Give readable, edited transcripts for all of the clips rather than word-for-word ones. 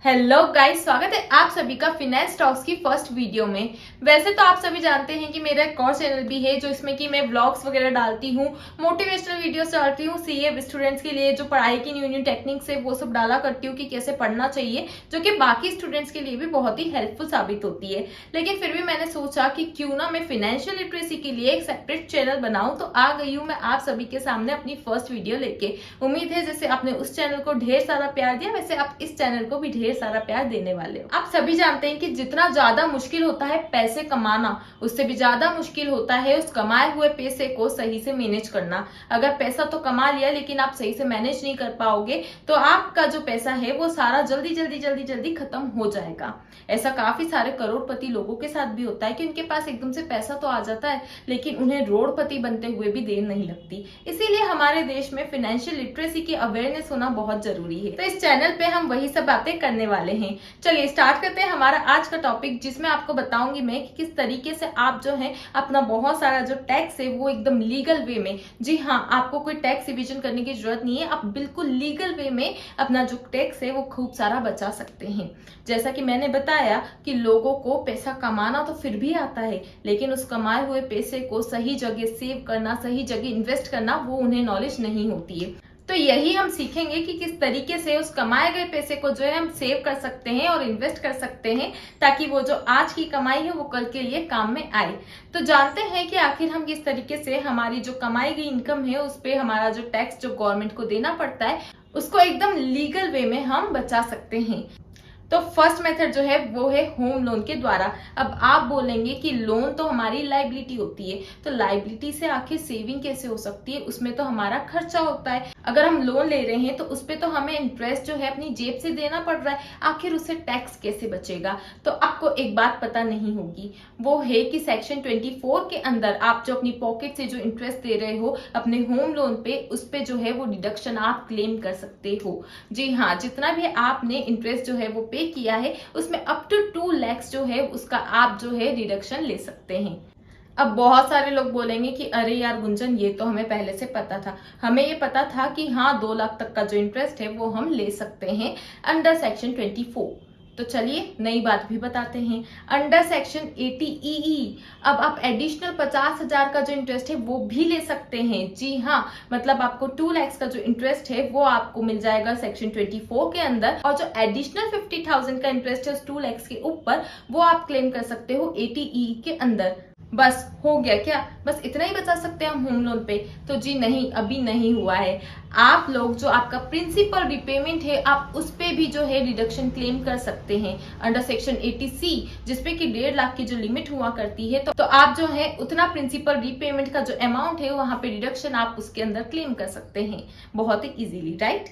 Hello guys, स्वागत है आप सभी का फिनेंस टॉक्स की फर्स्ट वीडियो में। वैसे तो आप सभी जानते हैं कि मेरा एक और चैनल भी है जो इसमें कि मैं व्लॉग्स वगैरह डालती हूँ, मोटिवेशनल वीडियोस डालती हूँ, सीए स्टूडेंट्स के लिए जो पढ़ाई की न्यू न्यू टेक्निक्स है वो सब डाला करती हूँ कि कैसे पढ़ना चाहिए, जो कि बाकी स्टूडेंट्स के लिए भी बहुत ही हेल्पफुल साबित होती है। लेकिन फिर भी मैंने सोचा कि क्यों ना मैं फाइनेंशियल लिटरेसी के लिए एक सेपरेट चैनल बनाऊं, तो आ गई हूँ मैं आप सभी के सामने अपनी फर्स्ट वीडियो लेके। उम्मीद है जैसे आपने उस चैनल को ढेर सारा प्यार दिया, वैसे आप इस चैनल को भी ढेर सारा प्यार देने वाले हो। आप सभी जानते हैं कि जितना ज्यादा मुश्किल होता है पैसे कमाना, उससे भी ज्यादा मुश्किल होता है उस कमाए हुए पैसे को सही से मैनेज करना। अगर पैसा तो कमा लिया लेकिन आप सही से मैनेज नहीं कर पाओगे तो आपका जो पैसा है वो सारा जल्दी जल्दी जल्दी जल्दी खत्म हो जाएगा। ऐसा काफी सारे करोड़पति लोगों के साथ भी होता है कि उनके पास एकदम से पैसा तो आ जाता है लेकिन उन्हें रोडपति बनते हुए भी देर नहीं लगती। इसीलिए हमारे देश में फाइनेंशियल लिटरेसी की अवेयरनेस होना बहुत जरूरी है। तो इस चैनल पे हम वही सब बातें करने वाले हैं। चलिए स्टार्ट करते हैं हमारा आज का टॉपिक, जिसमें आपको बताऊंगी मैं कि किस तरीके से आप जो है अपना बहुत सारा जो टैक्स है वो एकदम लीगल वे में, जी हाँ, आपको कोई टैक्स रिविजन करने की जरूरत नहीं है, आप बिल्कुल लीगल वे में अपना जो टैक्स है वो खूब सारा बचा सकते हैं। जैसा कि मैंने बताया कि लोगों को पैसा कमाना तो फिर भी आता है लेकिन उस कमाए हुए पैसे को सही जगह सेव करना, सही जगह इन्वेस्ट करना वो उन्हें नॉलेज नहीं होती है। तो यही हम सीखेंगे कि किस तरीके से उस कमाए गए पैसे को जो है हम सेव कर सकते हैं और इन्वेस्ट कर सकते हैं ताकि वो जो आज की कमाई है वो कल के लिए काम में आए। तो जानते हैं कि आखिर हम किस तरीके से हमारी जो कमाई गई इनकम है उस पे हमारा जो टैक्स जो गवर्नमेंट को देना पड़ता है उसको एकदम लीगल वे में हम बचा सकते हैं। तो फर्स्ट मेथड जो है वो है होम लोन के द्वारा। अब आप बोलेंगे कि लोन तो हमारी लाइबिलिटी होती है, तो लाइबिलिटी से आखिर सेविंग कैसे हो सकती है, उसमें तो हमारा खर्चा होता है। अगर हम लोन ले रहे हैं तो उसपे तो हमें इंटरेस्ट जो है अपनी जेब से देना पड़ रहा है, आखिर उससे टैक्स कैसे बचेगा। तो आपको एक बात पता नहीं होगी, वो है कि सेक्शन 24 के अंदर आप जो अपनी पॉकेट से जो इंटरेस्ट दे रहे हो अपने होम लोन पे, उस पे जो है वो डिडक्शन आप क्लेम कर सकते हो। जी हाँ, जितना भी आपने इंटरेस्ट जो है वो पे किया है उसमें अप टू 2 लाख जो है उसका आप जो है डिडक्शन ले सकते हैं। अब बहुत सारे लोग बोलेंगे कि अरे यार गुंजन, ये तो हमें पहले से पता था, हमें ये पता था कि हाँ 2 लाख तक का जो इंटरेस्ट है वो हम ले सकते हैं अंडर सेक्शन 24। तो चलिए नई बात भी बताते हैं। अंडर सेक्शन 80EE अब आप एडिशनल 50,000 का जो इंटरेस्ट है वो भी ले सकते हैं। जी हाँ, मतलब आपको 2 लाख का जो इंटरेस्ट है वो आपको मिल जाएगा सेक्शन 24 के अंदर, और जो एडिशनल 50,000 का इंटरेस्ट है उस 2 लाख के ऊपर वो आप क्लेम कर सकते हो 80EE के अंदर। बस हो गया क्या? बस इतना ही बचा सकते हैं हम होम लोन पे? तो जी नहीं, अभी नहीं हुआ है। आप लोग जो आपका प्रिंसिपल रिपेमेंट है आप उस पे भी जो है डिडक्शन क्लेम कर सकते हैं अंडर सेक्शन 80C, जिसपे कि 1.5 लाख की जो लिमिट हुआ करती है। तो आप जो है उतना प्रिंसिपल रिपेमेंट का जो अमाउंट है वहां पे डिडक्शन आप उसके अंदर क्लेम कर सकते हैं बहुत ही इजीली, राइट।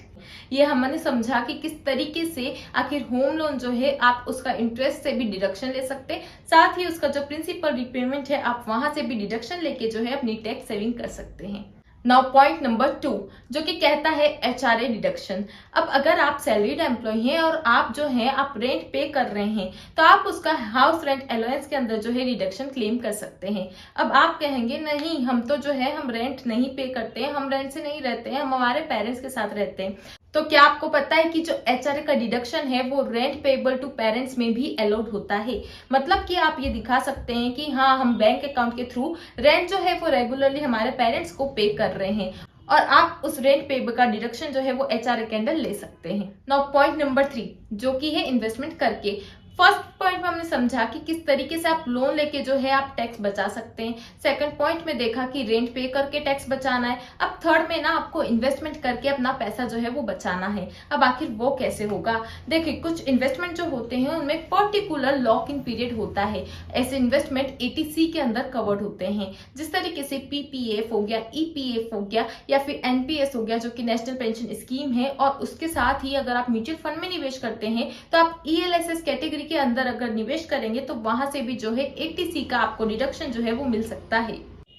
ये हमने समझा कि किस तरीके से आखिर होम लोन जो है आप उसका इंटरेस्ट से भी डिडक्शन ले सकते हैं, साथ ही उसका जो प्रिंसिपल रिपेमेंट है आप वहां से भी डिडक्शन लेके जो है अपनी टैक्स सेविंग कर सकते हैं। नाउ पॉइंट नंबर 2 जो कि कहता है HRA डिडक्शन। अब अगर आप सैलरीड एम्प्लॉय हैं और आप जो है आप रेंट पे कर रहे हैं तो आप उसका हाउस रेंट अलाउंस के अंदर जो है डिडक्शन क्लेम कर सकते हैं। अब आप कहेंगे नहीं, हम तो जो है हम रेंट नहीं पे करते हैं, हम रेंट से नहीं रहते हैं, हम हमारे पेरेंट्स के साथ रहते हैं। तो क्या आपको पता है कि जो HRA का डिडक्शन है वो रेंट पेएबल टू पेरेंट्स में भी अलाउड होता है। मतलब कि आप ये दिखा सकते हैं कि हाँ हम बैंक अकाउंट के थ्रू रेंट जो है वो रेगुलरली हमारे पेरेंट्स को पे कर रहे हैं और आप उस रेंट पेएबल का डिडक्शन जो है वो HRA के अंदर ले सकते हैं। नाउ पॉइंट नंबर 3 जो कि है इन्वेस्टमेंट करके। फर्स्ट पॉइंट में हमने समझा कि किस तरीके से आप लोन लेके जो है आप टैक्स बचा सकते हैं। सेकंड पॉइंट में देखा कि रेंट पे करके टैक्स बचाना है। अब थर्ड में ना आपको इन्वेस्टमेंट करके अपना पैसा जो है वो बचाना है। अब आखिर वो कैसे होगा? देखिए, कुछ इन्वेस्टमेंट जो होते हैं उनमें पर्टिकुलर लॉक इन पीरियड होता है। ऐसे इन्वेस्टमेंट 80C के अंदर कवर्ड होते हैं, जिस तरीके से PPF हो गया, EPF हो गया या फिर NPS हो गया जो कि नेशनल पेंशन स्कीम है, और उसके साथ ही अगर आप म्यूचुअल फंड में निवेश करते हैं तो आप ELSS कैटेगरी के अंदर अगर निवेश करेंगे तो वहां से भी जो है 80C का आपको डिडक्शन जो है वो मिल सकता है।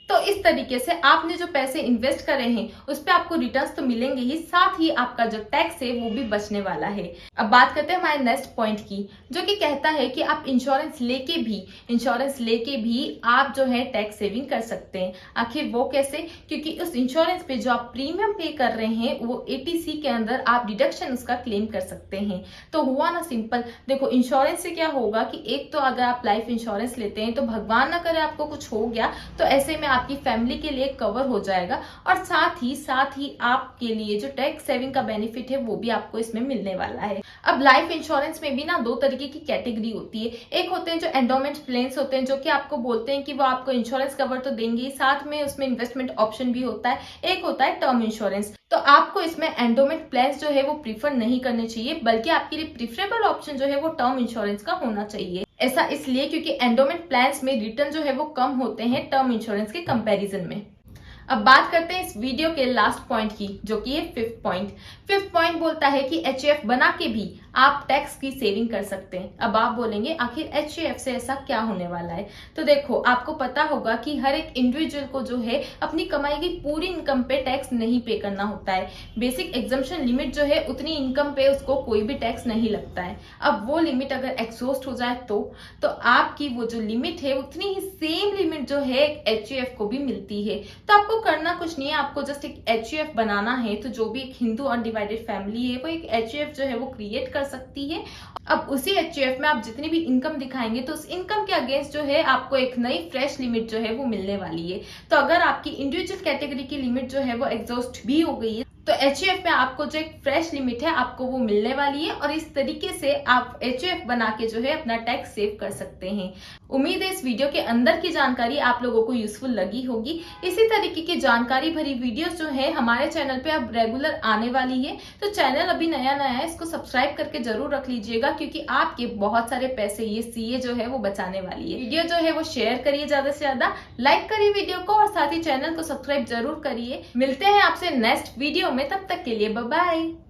तो इस तरीके से आपने जो पैसे इन्वेस्ट करे हैं उस पे आपको रिटर्न्स तो मिलेंगे ही, साथ ही आपका जो टैक्स है वो भी बचने वाला है। अब बात करते हैं हमारे नेक्स्ट पॉइंट की, जो कि कहता है कि आप इंश्योरेंस लेके भी आप जो है टैक्स सेविंग कर सकते हैं। आखिर वो कैसे? क्योंकि उस इंश्योरेंस पे जो आप प्रीमियम पे कर रहे हैं वो ATC के अंदर आप डिडक्शन उसका क्लेम कर सकते हैं। तो हुआ ना सिंपल। देखो इंश्योरेंस से क्या होगा कि एक तो अगर आप लाइफ इंश्योरेंस लेते हैं तो भगवान ना करे आपको कुछ हो गया तो ऐसे में आपकी फैमिली के लिए कवर हो जाएगा, और साथ ही आपके लिए जो टैक्स सेविंग का बेनिफिट है वो भी आपको इसमें मिलने वाला है। अब लाइफ इंश्योरेंस में भी ना दो तरीके की कैटेगरी होती है। एक होते हैं जो एंडोमेंट प्लान्स होते हैं, जो कि आपको बोलते हैं कि वो आपको इंश्योरेंस कवर तो देंगे ही, साथ में उसमें इन्वेस्टमेंट ऑप्शन भी होता है। एक होता है टर्म इंश्योरेंस। तो आपको इसमें एंडोमेंट प्लान्स जो है वो प्रीफर नहीं करने चाहिए, बल्कि आपके लिए प्रीफरेबल ऑप्शन जो है वो टर्म इंश्योरेंस का होना चाहिए। ऐसा इसलिए क्योंकि एंडोमेंट प्लान्स में रिटर्न जो है वो कम होते हैं टर्म इंश्योरेंस के कंपैरिजन में। अब बात करते हैं इस वीडियो के लास्ट पॉइंट की, जो कि है फिफ्थ पॉइंट बोलता है कि HUF बना के भी आप टैक्स की सेविंग कर सकते हैं। अब आप बोलेंगे आखिर HUF से ऐसा क्या होने वाला है? तो देखो, आपको पता होगा कि हर एक इंडिविजुअल को जो है अपनी कमाई की पूरी इनकम पे टैक्स नहीं पे करना होता है। बेसिक एग्जम्पशन लिमिट जो है उतनी इनकम पे उसको कोई भी टैक्स नहीं लगता है। अब वो लिमिट अगर एक्सॉस्ट हो जाए तो आपकी वो जो लिमिट है उतनी ही सेम लिमिट जो है HUF को भी मिलती है। तो आपको करना कुछ नहीं है, आपको जस्ट एक HUF बनाना है। तो जो भी एक हिंदू अनडिवाइडेड फैमिली है वो एक HUF जो है वो क्रिएट कर सकती है। अब उसी HUF में आप जितनी भी इनकम दिखाएंगे तो उस इनकम के अगेंस्ट जो है आपको एक नई फ्रेश लिमिट जो है वो मिलने वाली है। तो अगर आपकी इंडिविजुअल कैटेगरी की लिमिट जो है वो एग्जॉस्ट भी हो गई है तो HUF में आपको जो एक फ्रेश लिमिट है आपको वो मिलने वाली है, और इस तरीके से आप HUF बना के जो है अपना टैक्स सेव कर सकते हैं। उम्मीद है इस वीडियो के अंदर की जानकारी आप लोगों को यूजफुल लगी होगी। इसी तरीके की जानकारी भरी वीडियोस जो है हमारे चैनल पे अब रेगुलर आने वाली है। तो चैनल अभी नया है, इसको सब्सक्राइब करके जरूर रख लीजिएगा, क्योंकि आपके बहुत सारे पैसे ये CA जो है वो बचाने वाली है। वीडियो जो है वो शेयर करिए, ज्यादा से ज्यादा लाइक करिए वीडियो को, और साथ ही चैनल को सब्सक्राइब जरूर करिए। मिलते हैं आपसे नेक्स्ट वीडियो में, तब तक के लिए बाय बाय।